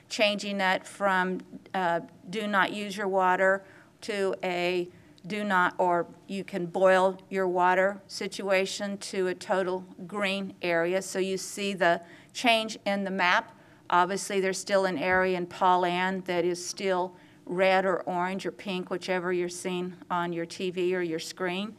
changing that from do not use your water to a do not, or you can boil your water situation, to a total green area. So you see the change in the map. Obviously, there's still an area in Paulan that is still red or orange or pink, whichever you're seeing on your TV or your screen.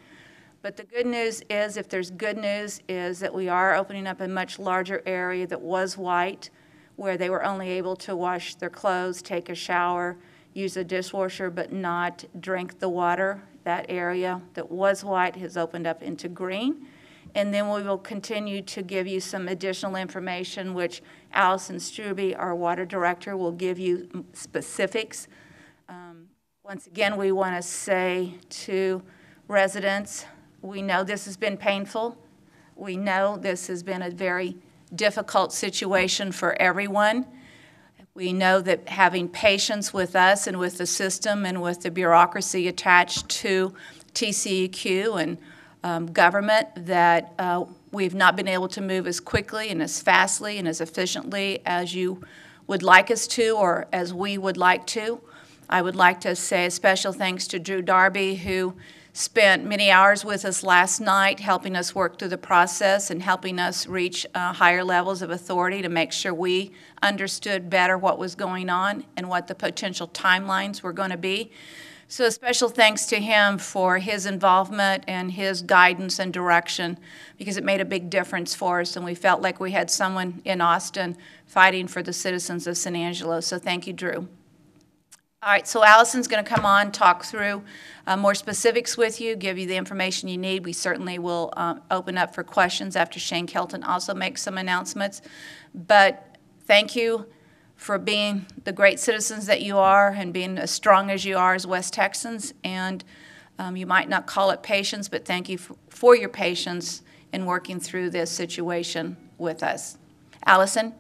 But the good news is, if there's good news, is that we are opening up a much larger area that was white, where they were only able to wash their clothes, take a shower, use a dishwasher, but not drink the water. That area that was white has opened up into green. And then we will continue to give you some additional information, which Allison Struby, our water director, will give you specifics. Once again, we want to say to residents, we know this has been painful. We know this has been a very difficult situation for everyone. We know that having patience with us and with the system and with the bureaucracy attached to TCEQ and government, that we've not been able to move as quickly and as fastly and as efficiently as you would like us to, or as we would like to. I would like to say a special thanks to Drew Darby, who spent many hours with us last night helping us work through the process and helping us reach higher levels of authority to make sure we understood better what was going on and what the potential timelines were going to be. So a special thanks to him for his involvement and his guidance and direction, because it made a big difference for us, and we felt like we had someone in Austin fighting for the citizens of San Angelo. So thank you, Drew. All right, so Allison's going to come on, talk through more specifics with you, give you the information you need. We certainly will open up for questions after Shane Kelton also makes some announcements. But thank you for being the great citizens that you are and being as strong as you are as West Texans. And you might not call it patience, but thank you for your patience in working through this situation with us. Allison?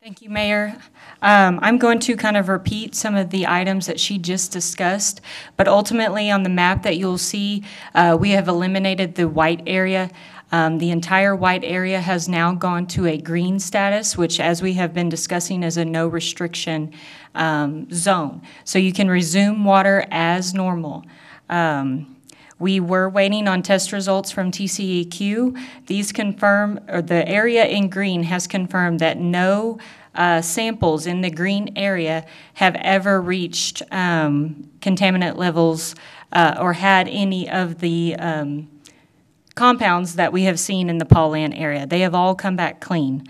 Thank you, Mayor. I'm going to kind of repeat some of the items that she just discussed, but ultimately on the map that you'll see, we have eliminated the white area. The entire white area has now gone to a green status, which, as we have been discussing, is a no restriction zone. So you can resume water as normal. We were waiting on test results from TCEQ. These confirm, or the area in green has confirmed that no samples in the green area have ever reached contaminant levels or had any of the compounds that we have seen in the Paulan area. They have all come back clean.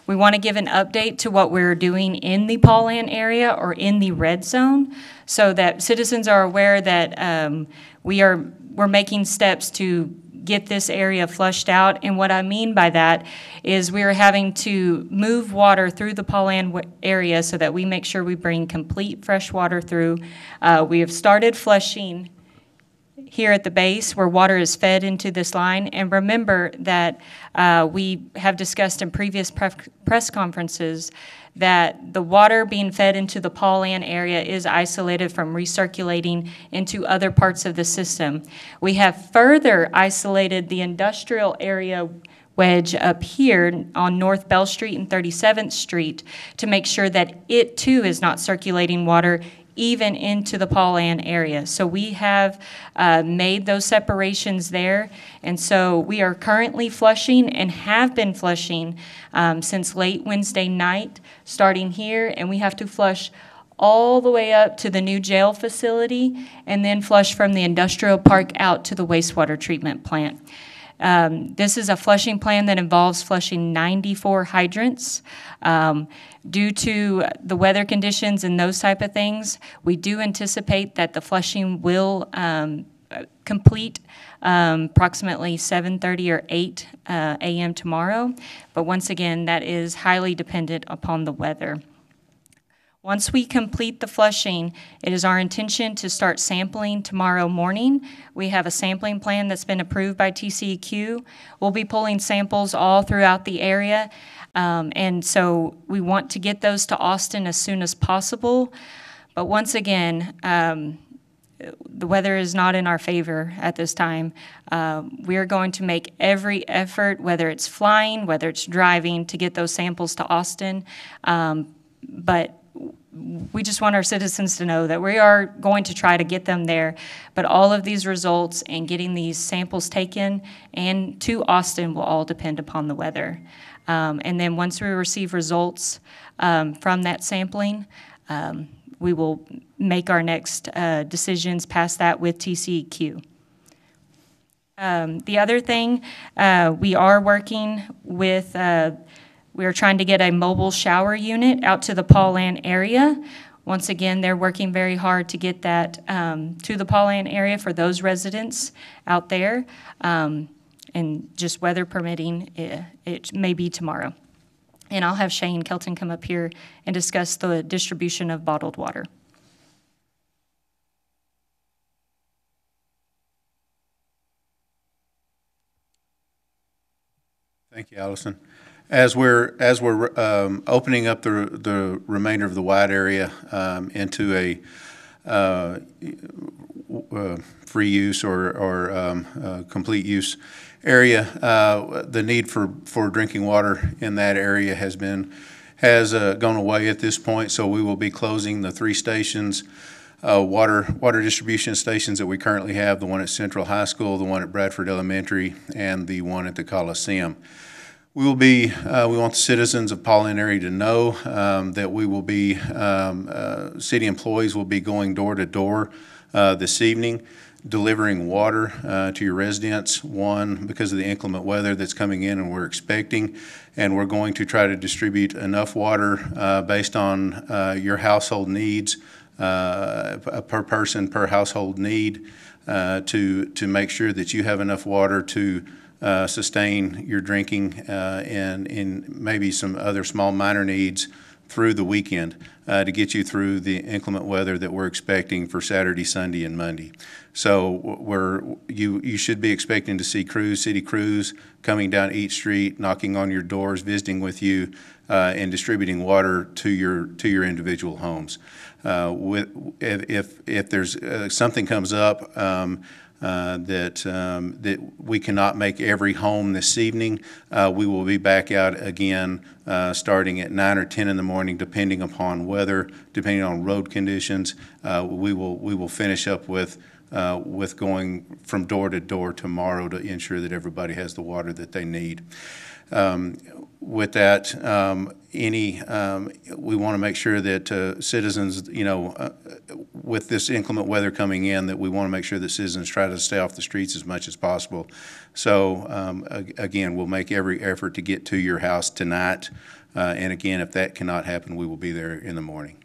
We want to give an update to what we're doing in the Paulan area or in the red zone, so that citizens are aware that we're making steps to get this area flushed out. And what I mean by that is we are having to move water through the Paulan area so that we make sure we bring complete fresh water through. We have started flushing here at the base where water is fed into this line. And remember that we have discussed in previous press conferences that the water being fed into the Paulan area is isolated from recirculating into other parts of the system. We have further isolated the industrial area wedge up here on North Bell Street and 37th Street to make sure that it too is not circulating water even into the Paulan area. So we have made those separations there, and so we are currently flushing and have been flushing since late Wednesday night, starting here, and we have to flush all the way up to the new jail facility and then flush from the industrial park out to the wastewater treatment plant. This is a flushing plan that involves flushing 94 hydrants. Due to the weather conditions and those type of things, we do anticipate that the flushing will complete approximately 7:30 or 8 a.m. tomorrow. But once again, that is highly dependent upon the weather. Once we complete the flushing, it is our intention to start sampling tomorrow morning. We have a sampling plan that's been approved by TCEQ. We'll be pulling samples all throughout the area, and so we want to get those to Austin as soon as possible. But once again, the weather is not in our favor at this time. We are going to make every effort, whether it's flying, whether it's driving, to get those samples to Austin. But we just want our citizens to know that we are going to try to get them there. But all of these results and getting these samples taken and to Austin will all depend upon the weather. And then once we receive results from that sampling, we will make our next decisions past that with TCEQ. The other thing, we are working with, we are trying to get a mobile shower unit out to the Paulan area. Once again, they're working very hard to get that to the Paulan area for those residents out there. And just weather permitting, it may be tomorrow. And I'll have Shane Kelton come up here and discuss the distribution of bottled water. Thank you, Allison. As we're opening up the remainder of the wide area into a free use or complete use area, the need for drinking water in that area has gone away at this point. So we will be closing the 3 stations, water distribution stations that we currently have: the one at Central High School, the one at Bradford Elementary, and the one at the Coliseum. We want the citizens of Paulan area to know that we will be, city employees will be going door to door this evening, delivering water to your residents, one, because of the inclement weather that's coming in and we're expecting, and we're going to try to distribute enough water based on your household needs, per person, per household need, to make sure that you have enough water to sustain your drinking and maybe some other small minor needs through the weekend to get you through the inclement weather that we're expecting for Saturday, Sunday, and Monday. So you should be expecting to see city crews coming down each street, knocking on your doors, visiting with you, and distributing water to your individual homes. If there's something comes up that we cannot make every home this evening, we will be back out again starting at 9 or 10 in the morning, depending upon weather, depending on road conditions. We will finish up with going from door to door tomorrow to ensure that everybody has the water that they need. With that, we want to make sure that citizens, with this inclement weather coming in, that we want to make sure that citizens try to stay off the streets as much as possible. So again, we'll make every effort to get to your house tonight. And again, if that cannot happen, we will be there in the morning.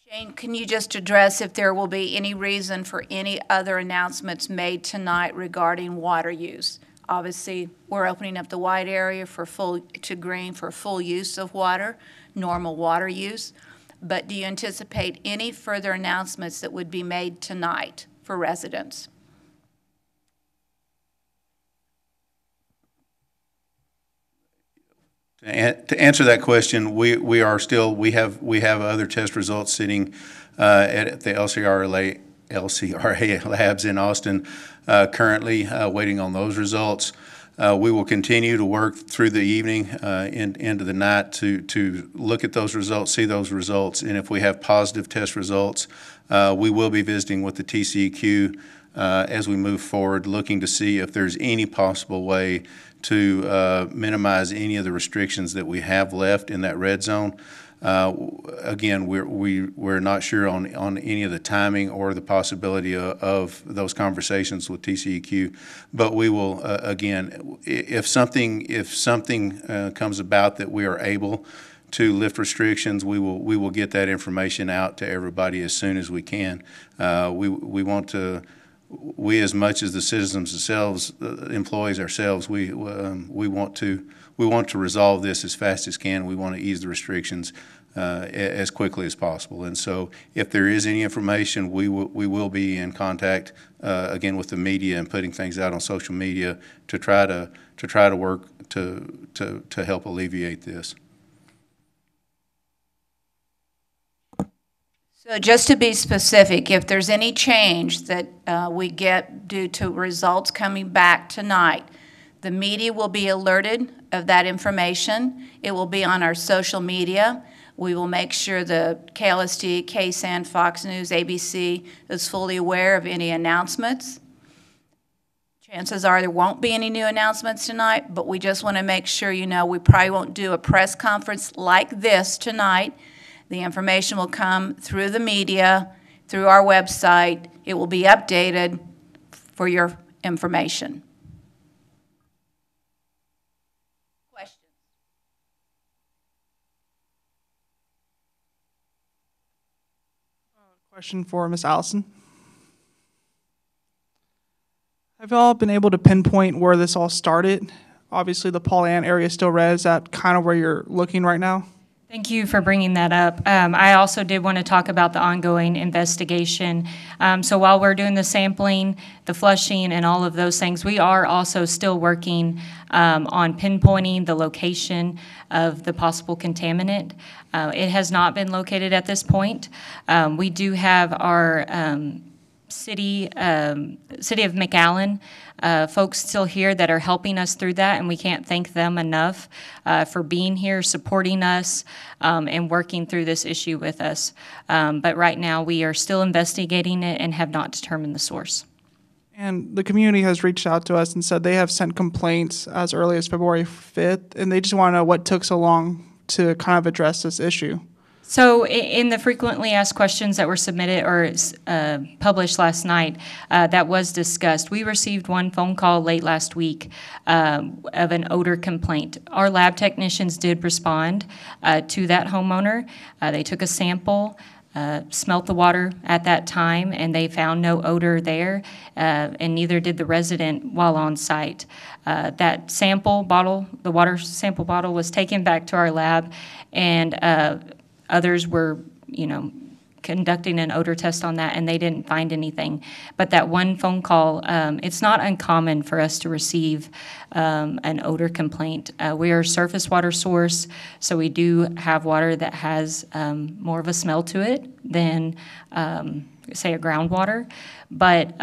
Shane, can you just address if there will be any reason for any other announcements made tonight regarding water use? Obviously, we're opening up the wide area to green for full use of water, normal water use. But do you anticipate any further announcements that would be made tonight for residents? To answer that question, we have other test results sitting at the LCRA labs in Austin currently waiting on those results. We will continue to work through the evening into the night to look at those results, see those results, and if we have positive test results, we will be visiting with the TCEQ as we move forward, looking to see if there's any possible way to minimize any of the restrictions that we have left in that red zone. Again, we're not sure on any of the timing or the possibility of those conversations with TCEQ, but we will again, if something comes about that we are able to lift restrictions, we will get that information out to everybody as soon as we can. We, as much as the citizens themselves, employees ourselves, we want to resolve this as fast as can. We want to ease the restrictions as quickly as possible. And so, if there is any information, we will be in contact again with the media and putting things out on social media to try to work to help alleviate this. So just to be specific, if there's any change that we get due to results coming back tonight, the media will be alerted of that information. It will be on our social media. We will make sure the KLST, KSAN, Fox News, ABC is fully aware of any announcements. Chances are there won't be any new announcements tonight, but we just want to make sure you know we probably won't do a press conference like this tonight. The information will come through the media, through our website. It will be updated for your information. Questions? Question for Ms. Allison. Have y'all been able to pinpoint where this all started? Obviously, the Paul Ann area is still red. Is that kind of where you're looking right now? Thank you for bringing that up. I also did want to talk about the ongoing investigation. So while we're doing the sampling, the flushing, and all of those things, we are also still working on pinpointing the location of the possible contaminant. It has not been located at this point. We do have our City of McAllen folks still here that are helping us through that, and we can't thank them enough for being here, supporting us, and working through this issue with us. But right now, we are still investigating it and have not determined the source. And the community has reached out to us and said they have sent complaints as early as February 5th, and they just want to know what took so long to kind of address this issue. So in the frequently asked questions that were submitted or published last night, that was discussed. We received one phone call late last week of an odor complaint. Our lab technicians did respond to that homeowner. They took a sample, smelt the water at that time, and they found no odor there, and neither did the resident while on site. That sample bottle, the water sample bottle, was taken back to our lab, and others were, conducting an odor test on that, and they didn't find anything. But that one phone call, it's not uncommon for us to receive an odor complaint. We are a surface water source, so we do have water that has more of a smell to it than, say, a groundwater. But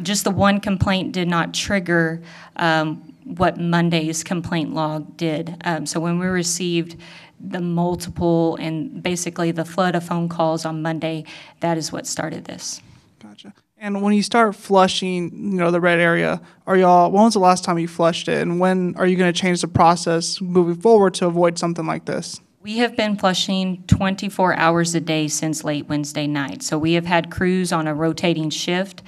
just the one complaint did not trigger what Monday's complaint log did. So when we received the multiple and basically the flood of phone calls on Monday, that is what started this. Gotcha. And when you start flushing, the red area, when was the last time you flushed it? And when are you going to change the process moving forward to avoid something like this? We have been flushing 24 hours a day since late Wednesday night. So we have had crews on a rotating shift.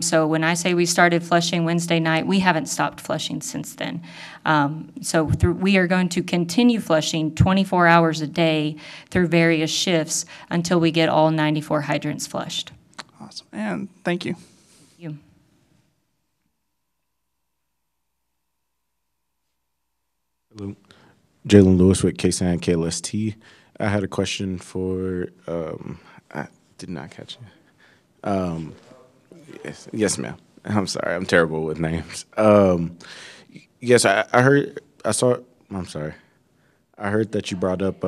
So when I say we started flushing Wednesday night, we haven't stopped flushing since then. We are going to continue flushing 24 hours a day through various shifts until we get all 94 hydrants flushed. Awesome. And thank you. Thank you. Hello. Jalen Lewis with KSAN KLST. I had a question for, I did not catch it. Yes, ma'am. I'm sorry, I'm terrible with names. Yes, I heard that you brought up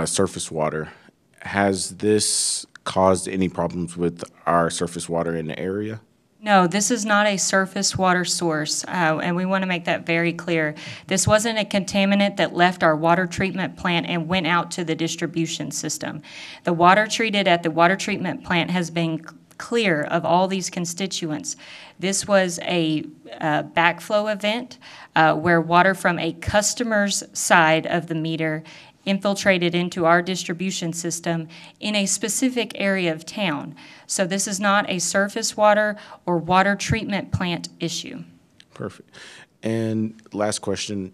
surface water. Has this caused any problems with our surface water in the area? No, this is not a surface water source, and we want to make that very clear. This wasn't a contaminant that left our water treatment plant and went out to the distribution system. The water treated at the water treatment plant has been clear of all these constituents. This was a backflow event where water from a customer's side of the meter infiltrated into our distribution system in a specific area of town. So this is not a surface water or water treatment plant issue. Perfect. And last question,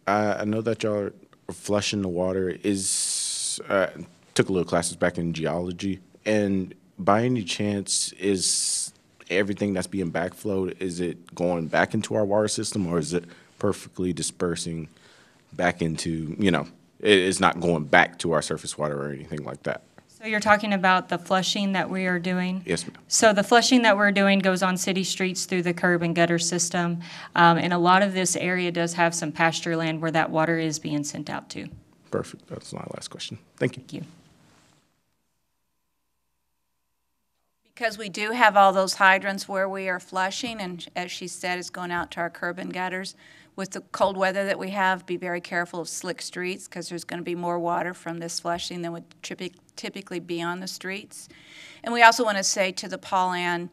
I know that y'all are flushing the water. Took a little classes back in geology, and by any chance, is everything that's being backflowed, is it going back into our water system, or is it perfectly dispersing back into, it's not going back to our surface water or anything like that? So you're talking about the flushing that we are doing? Yes, ma'am. So the flushing that we're doing goes on city streets through the curb and gutter system. And a lot of this area does have some pasture land where that water is being sent out to. Perfect. That's my last question. Thank you. Thank you. Because we do have all those hydrants where we are flushing, and as she said, it's going out to our curb and gutters. With the cold weather that we have, be very careful of slick streets because there's going to be more water from this flushing than would typically be on the streets. And we also want to say to the Paulan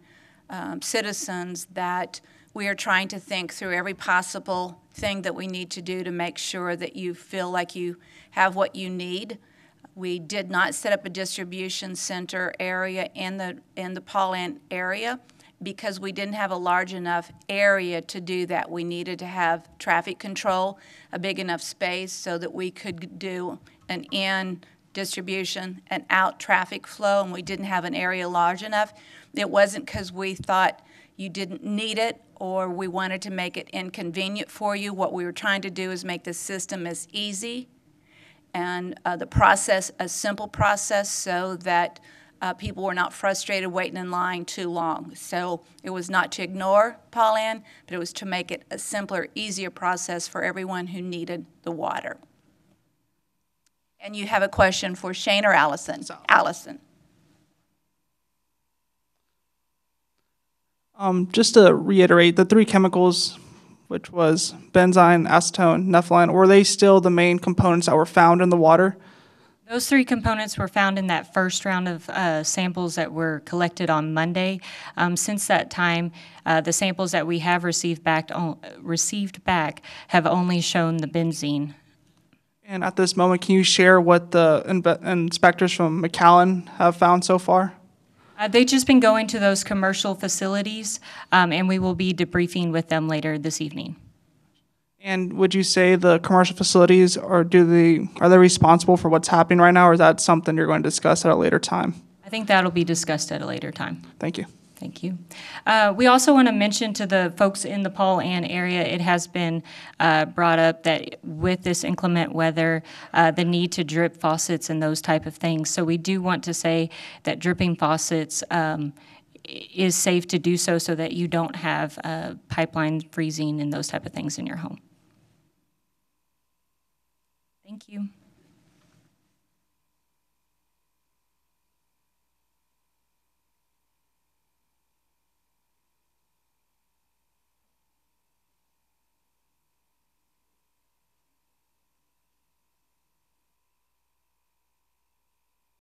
citizens that we are trying to think through every possible thing that we need to do to make sure that you feel like you have what you need. We did not set up a distribution center area in the Paulan area because we didn't have a large enough area to do that. We needed to have traffic control, a big enough space so that we could do an in distribution and out traffic flow, and we didn't have an area large enough. It wasn't because we thought you didn't need it or we wanted to make it inconvenient for you. What we were trying to do is make the system as easy and the process a simple process so that people were not frustrated waiting in line too long. So it was not to ignore Paulan, but it was to make it a simpler, easier process for everyone who needed the water. And you have a question for Shane or Allison? Allison. Just to reiterate, the three chemicals, which was benzene, acetone, nepheline, were they still the main components that were found in the water? Those three components were found in that first round of samples that were collected on Monday. Since that time, the samples that we have received back have only shown the benzene. And at this moment, can you share what the inspectors from McAllen have found so far? They've just been going to those commercial facilities, and we will be debriefing with them later this evening. And would you say the commercial facilities are they responsible for what's happening right now, or is that something you're going to discuss at a later time? I think that'll be discussed at a later time. Thank you. Thank you. We also want to mention to the folks in the Paulan area, it has been brought up that with this inclement weather, the need to drip faucets and those type of things. So we do want to say that dripping faucets is safe to do so that you don't have pipeline freezing and those type of things in your home. Thank you.